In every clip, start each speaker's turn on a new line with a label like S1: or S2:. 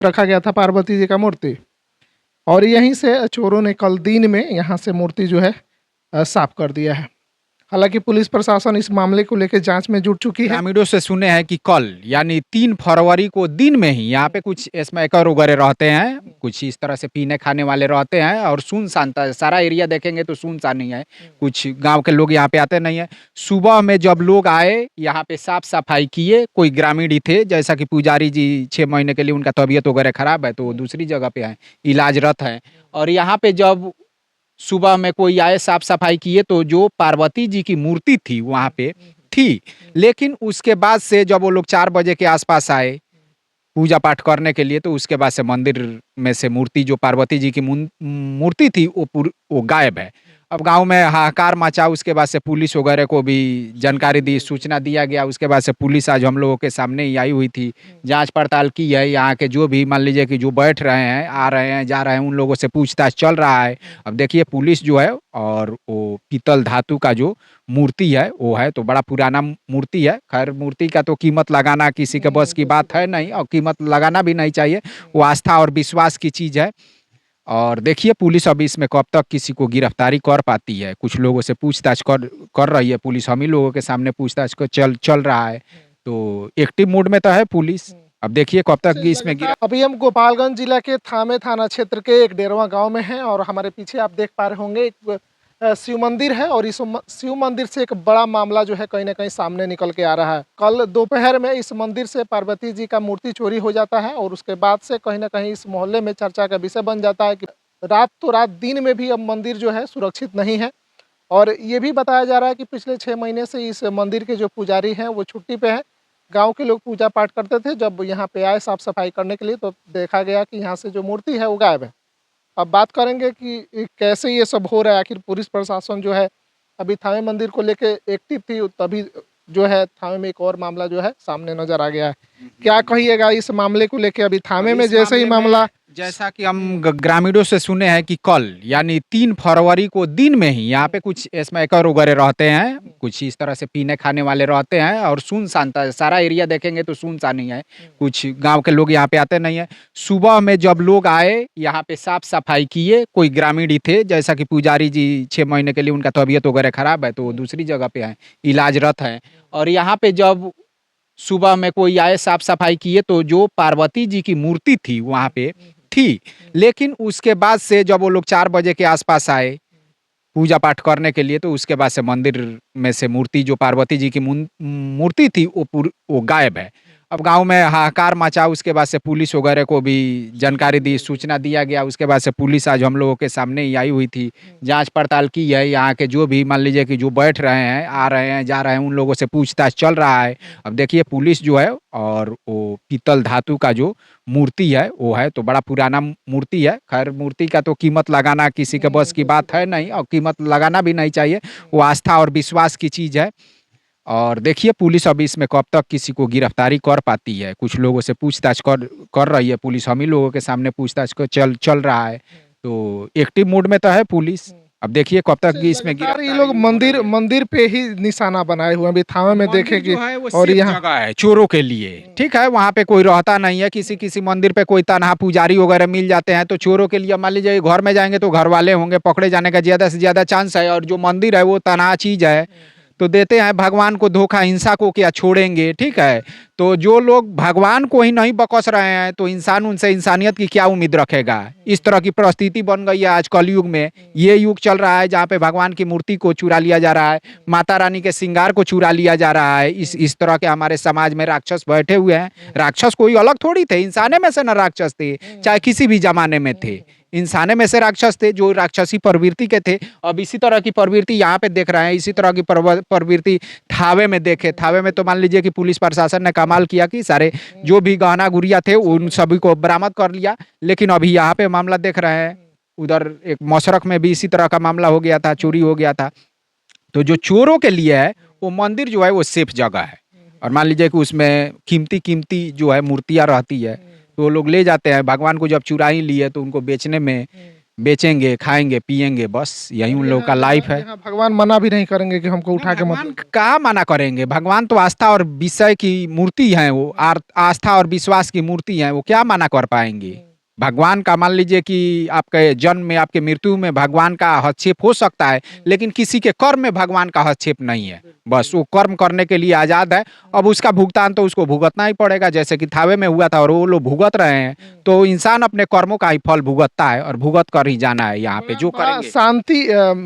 S1: रखा गया था पार्वती जी का मूर्ति, और यहीं से चोरों ने कल दिन में यहाँ से मूर्ति जो है साफ कर दिया है। हालांकि पुलिस प्रशासन इस मामले को लेकर जांच में जुट चुकी है।
S2: ग्रामीणों से सुने हैं कि कल यानी 3 फरवरी को दिन में ही यहाँ पे कुछ स्मैकर वगैरह रहते हैं, कुछ इस तरह से पीने खाने वाले रहते हैं और सुनसान था। सारा एरिया देखेंगे तो सुनसान ही है, कुछ गांव के लोग यहाँ पे आते नहीं है। सुबह में जब लोग आए यहाँ पे साफ सफाई किए, कोई ग्रामीण ही थे, जैसा कि पुजारी जी 6 महीने के लिए उनका तबीयत वगैरह खराब है तो वो दूसरी जगह पे है, इलाजरत है। और यहाँ पे जब सुबह में कोई आए साफ सफाई किए तो जो पार्वती जी की मूर्ति थी वहां पे थी, लेकिन उसके बाद से जब वो लोग 4 बजे के आसपास आए पूजा पाठ करने के लिए तो उसके बाद से मंदिर में से मूर्ति, जो पार्वती जी की मूर्ति थी, वो गायब है। अब गांव में हाहाकार मचा, उसके बाद से पुलिस वगैरह को भी जानकारी दी, सूचना दिया गया। उसके बाद से पुलिस आज हम लोगों के सामने ही आई हुई थी, जांच पड़ताल की है। यहाँ के जो भी मान लीजिए कि जो बैठ रहे हैं, आ रहे हैं, जा रहे हैं, उन लोगों से पूछताछ चल रहा है। अब देखिए पुलिस जो है, और वो पीतल धातु का जो मूर्ति है वो है तो बड़ा पुराना मूर्ति है। खैर मूर्ति का तो कीमत लगाना किसी के बस की बात है नहीं, और कीमत लगाना भी नहीं चाहिए, वो आस्था और विश्वास की चीज़ है। और देखिए पुलिस अभी इसमें कब तक किसी को गिरफ्तारी कर पाती है। कुछ लोगों से पूछताछ कर रही है पुलिस, हम ही लोगों के सामने पूछताछ को चल रहा है, तो एक्टिव मोड में तो है पुलिस। अब देखिए कब तक इसमें
S1: अभी हम गोपालगंज जिला के थामे थाना क्षेत्र के एक डेरवा गांव में हैं, और हमारे पीछे आप देख पा रहे होंगे एक शिव मंदिर है, और इस शिव मंदिर से एक बड़ा मामला जो है कहीं ना कहीं सामने निकल के आ रहा है। कल दोपहर में इस मंदिर से पार्वती जी का मूर्ति चोरी हो जाता है, और उसके बाद से कहीं ना कहीं इस मोहल्ले में चर्चा का विषय बन जाता है कि रात दिन में भी अब मंदिर जो है सुरक्षित नहीं है। और ये भी बताया जा रहा है कि पिछले 6 महीने से इस मंदिर के जो पुजारी हैं वो छुट्टी पे हैं। गांव के लोग पूजा पाठ करते थे, जब यहाँ पे आए साफ सफाई करने के लिए तो देखा गया कि यहाँ से जो मूर्ति है वो गायब है। अब बात करेंगे कि कैसे ये सब हो रहा है, आखिर पुलिस प्रशासन जो है अभी थावे मंदिर को लेके एक्टिव थी, तभी जो है थावे में एक और मामला जो है सामने नजर आ गया है। क्या कहिएगा इस मामले को लेके? अभी थावे में जैसे ही मामला,
S2: जैसा कि हम ग्रामीणों से सुने हैं कि कल यानी 3 फरवरी को दिन में ही यहाँ पे कुछ स्मैकर वगैरह रहते हैं, कुछ इस तरह से पीने खाने वाले रहते हैं और सुनसान था। सारा एरिया देखेंगे तो सुनसान ही है, कुछ गांव के लोग यहाँ पे आते नहीं है। सुबह में जब लोग आए यहाँ पे साफ सफाई किए, कोई ग्रामीण ही थे, जैसा कि पुजारी जी 6 महीने के लिए उनका तबीयत वगैरह खराब है तो वो दूसरी जगह पे है, इलाजरत है। और यहाँ पे जब सुबह में कोई आए साफ सफाई किए तो जो पार्वती जी की मूर्ति थी वहां पे थी, लेकिन उसके बाद से जब वो लोग 4 बजे के आसपास आए पूजा पाठ करने के लिए तो उसके बाद से मंदिर में से मूर्ति, जो पार्वती जी की मूर्ति थी, वो गायब है। अब गांव में हाहाकार मचा, उसके बाद से पुलिस वगैरह को भी जानकारी दी, सूचना दिया गया। उसके बाद से पुलिस आज हम लोगों के सामने ही आई हुई थी, जांच पड़ताल की है। यहाँ के जो भी मान लीजिए कि जो बैठ रहे हैं, आ रहे हैं, जा रहे हैं, उन लोगों से पूछताछ चल रहा है। अब देखिए पुलिस जो है, और वो पीतल धातु का जो मूर्ति है वो है तो बड़ा पुराना मूर्ति है। खैर मूर्ति का तो कीमत लगाना किसी के बस की बात है नहीं, और कीमत लगाना भी नहीं चाहिए, वो आस्था और विश्वास की चीज़ है। और देखिए पुलिस अभी इसमें कब तक किसी को गिरफ्तारी कर पाती है। कुछ लोगों से पूछताछ कर रही है पुलिस, हम ही लोगों के सामने पूछताछ को चल रहा है, तो एक्टिव मोड में तो है पुलिस। अब देखिए कब तक इसमें
S1: ये लोग मंदिर पे ही निशाना बनाए हुए अभी थावे में देखेंगे,
S2: और यहाँ जगह है चोरों के लिए, ठीक है, वहाँ पे कोई रहता नहीं है। किसी मंदिर पे कोई तनहा पुजारी वगैरह मिल जाते हैं तो चोरों के लिए, मान लीजिए घर में जाएंगे तो घर वाले होंगे, पकड़े जाने का ज्यादा से ज्यादा चांस है। और जो मंदिर है वो तनहा चीज है तो देते हैं भगवान को धोखा, हिंसा को क्या छोड़ेंगे, ठीक है। तो जो लोग भगवान को ही नहीं बकस रहे हैं तो इंसान उनसे इंसानियत की क्या उम्मीद रखेगा। इस तरह की परिस्थिति बन गई है आज कलयुग में। ये युग चल रहा है जहाँ पे भगवान की मूर्ति को चुरा लिया जा रहा है, माता रानी के श्रृंगार को चुरा लिया जा रहा है। इस तरह के हमारे समाज में राक्षस बैठे हुए हैं। राक्षस कोई अलग थोड़ी थे, इंसाने में से न राक्षस थे, चाहे किसी भी जमाने में थे, इंसाने में से राक्षस थे जो राक्षसी प्रवृत्ति के थे। अब इसी तरह की प्रवृत्ति यहाँ पे देख रहे हैं, इसी तरह की प्रवृत्ति थावे में देखे। थावे में तो मान लीजिए कि पुलिस प्रशासन ने कमाल किया कि सारे जो भी गहना गुड़िया थे उन सभी को बरामद कर लिया। लेकिन अभी यहाँ पे मामला देख रहे हैं, उधर एक मशरक में भी इसी तरह का मामला हो गया था, चोरी हो गया था। तो जो चोरों के लिए है वो मंदिर जो है वो सेफ जगह है, और मान लीजिए कि उसमें कीमती जो है मूर्तियाँ रहती है तो वो लोग ले जाते हैं। भगवान को जब चुरा ही लिए तो उनको बेचने में बेचेंगे, खाएंगे, पिएंगे, बस यही उन लोगों का लाइफ है।
S1: यहाँ भगवान मना भी नहीं करेंगे कि हमको उठा के मत
S2: भगवान कहाँ मना करेंगे? भगवान तो आस्था और विषय की मूर्ति है, वो आस्था और विश्वास की मूर्ति है, वो क्या मना कर पाएंगे? भगवान का मान लीजिए कि आपके जन्म में, आपके मृत्यु में भगवान का हस्तक्षेप हो सकता है, लेकिन किसी के कर्म में भगवान का हस्तक्षेप नहीं है। बस वो कर्म करने के लिए आजाद है। अब उसका भुगतान तो उसको भुगतना ही पड़ेगा, जैसे कि थावे में हुआ था और वो लोग भुगत रहे हैं। तो इंसान अपने कर्मों का ही फल भुगतता है और भुगत कर ही जाना है यहाँ पे जो
S1: बड़ा
S2: करेंगे।
S1: शांति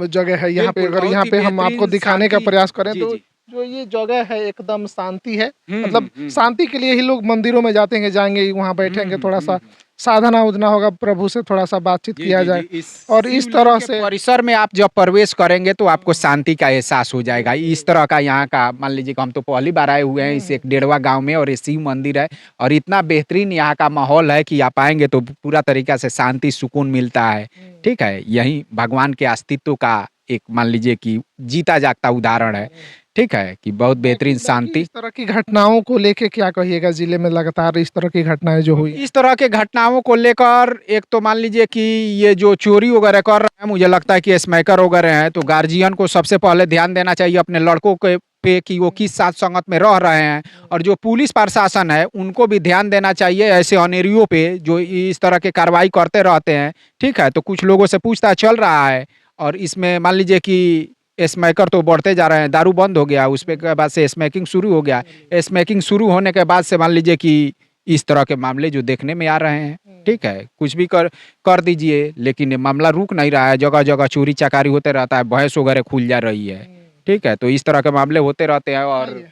S1: जगह है यहाँ पे।
S2: बिल्कुल,
S1: अगर
S2: बहुत
S1: यहाँ
S2: ही
S1: पे हम
S2: बेहतरीन
S1: आपको दिखाने का
S2: शांति।
S1: प्रयास करें
S2: जी,
S1: तो
S2: जी।
S1: जो ये जगह है एकदम शांति है।
S2: हम्म,
S1: मतलब शांति के लिए ही लोग मंदिरों में जाते हैं, जाएंगे वहाँ बैठेंगे, थोड़ा सा साधना उधना होगा, प्रभु से थोड़ा सा बातचीत
S2: जी,
S1: किया
S2: जी,
S1: जाए।
S2: जी।
S1: और इस
S2: शिवलिंग
S1: तरह
S2: के
S1: से
S2: परिसर में आप जब प्रवेश करेंगे तो आपको शांति का एहसास हो जाएगा। इस तरह का यहाँ का मान लीजिए कि हम तो पहली बार आए हुए हैं इस एक डेढ़वा गांव में, और ये शिव मंदिर है और इतना बेहतरीन यहाँ का माहौल है कि आप आएंगे तो पूरा तरीका से शांति सुकून मिलता है। ठीक है, यही भगवान के अस्तित्व का एक मान लीजिए कि जीता जागता उदाहरण है। ठीक है, कि बहुत बेहतरीन
S1: बाकी
S2: शांति।
S1: इस तरह की घटनाओं को लेके क्या कहिएगा? जिले में लगातार इस तरह की घटनाएं जो हुई
S2: इस तरह के घटनाओं को लेकर एक तो मान लीजिए कि ये जो चोरी वगैरह कर रहे हैं, मुझे लगता है कि स्मैकर वगैरह हैं, तो गार्जियन को सबसे पहले ध्यान देना चाहिए अपने लड़कों के पे कि वो किस साथ संगत में रह रहे हैं। और जो पुलिस प्रशासन है उनको भी ध्यान देना चाहिए ऐसे अनेरियों पे जो इस तरह के कार्रवाई करते रहते हैं। ठीक है, तो कुछ लोगों से पूछताछ चल रहा है और इसमें मान लीजिए कि स्मैकर तो बढ़ते जा रहे हैं, दारू बंद हो गया, उस पे के बाद से स्मैकिंग शुरू हो गया। स्मैकिंग शुरू होने के बाद से मान लीजिए कि इस तरह के मामले जो देखने में आ रहे हैं। ठीक है, कुछ भी कर कर दीजिए, लेकिन ये मामला रुक नहीं रहा है, जगह जगह चोरी चकारी होते रहता है, भैंस वगैरह खुल जा रही है। ठीक है, तो इस तरह के मामले होते रहते हैं। और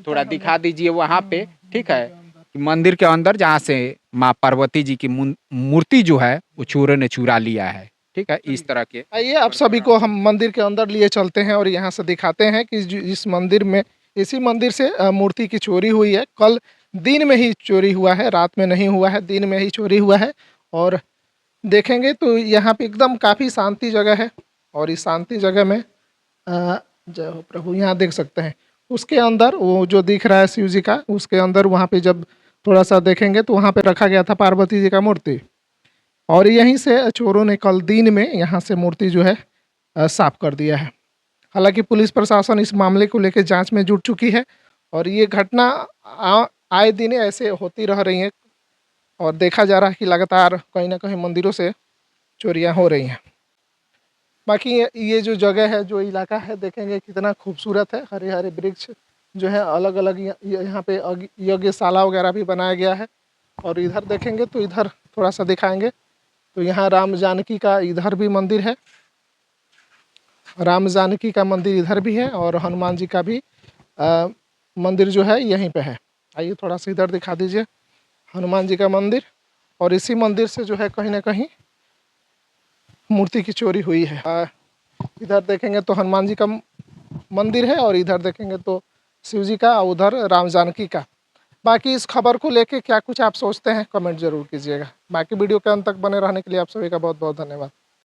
S2: थोड़ा दिखा दीजिए वहाँ पे। ठीक है, मंदिर के अंदर जहाँ से माँ पार्वती जी की मूर्ति जो है वो चोरों ने चुरा लिया है। ठीक है, इस तरह के।
S1: आइए आप सभी को हम मंदिर के अंदर लिए चलते हैं और यहाँ से दिखाते हैं कि इस मंदिर में, इसी मंदिर से मूर्ति की चोरी हुई है। कल दिन में ही चोरी हुआ है, रात में नहीं हुआ है, दिन में ही चोरी हुआ है। और देखेंगे तो यहाँ पे एकदम काफ़ी शांति जगह है। और इस शांति जगह में जय हो प्रभु, यहाँ देख सकते हैं उसके अंदर वो जो दिख रहा है शिव जी का, उसके अंदर वहाँ पे जब थोड़ा सा देखेंगे तो वहाँ पे रखा गया था पार्वती जी का मूर्ति। और यहीं से चोरों ने कल दिन में यहाँ से मूर्ति जो है साफ कर दिया है। हालांकि पुलिस प्रशासन इस मामले को लेकर जांच में जुट चुकी है और ये घटना आए दिन ऐसे होती रह रही है और देखा जा रहा है कि लगातार कहीं ना कहीं मंदिरों से चोरियां हो रही हैं। बाकी ये जो जगह है, जो इलाका है, देखेंगे कितना खूबसूरत है। हरे हरे वृक्ष जो है, अलग अलग यहाँ पे यज्ञशाला वगैरह भी बनाया गया है। और इधर देखेंगे तो इधर थोड़ा सा दिखाएंगे तो यहाँ राम जानकी का इधर भी मंदिर है, राम जानकी का मंदिर इधर भी है और हनुमान जी का भी मंदिर जो है यहीं पे है। आइए थोड़ा सा इधर दिखा दीजिए हनुमान जी का मंदिर। और इसी मंदिर से जो है कहीं ना कहीं मूर्ति की चोरी हुई है। इधर देखेंगे तो हनुमान जी का मंदिर है और इधर देखेंगे तो शिव जी का, उधर राम जानकी का। बाकी इस खबर को लेके क्या कुछ आप सोचते हैं, कमेंट जरूर कीजिएगा। बाकी वीडियो के अंत तक बने रहने के लिए आप सभी का बहुत बहुत धन्यवाद।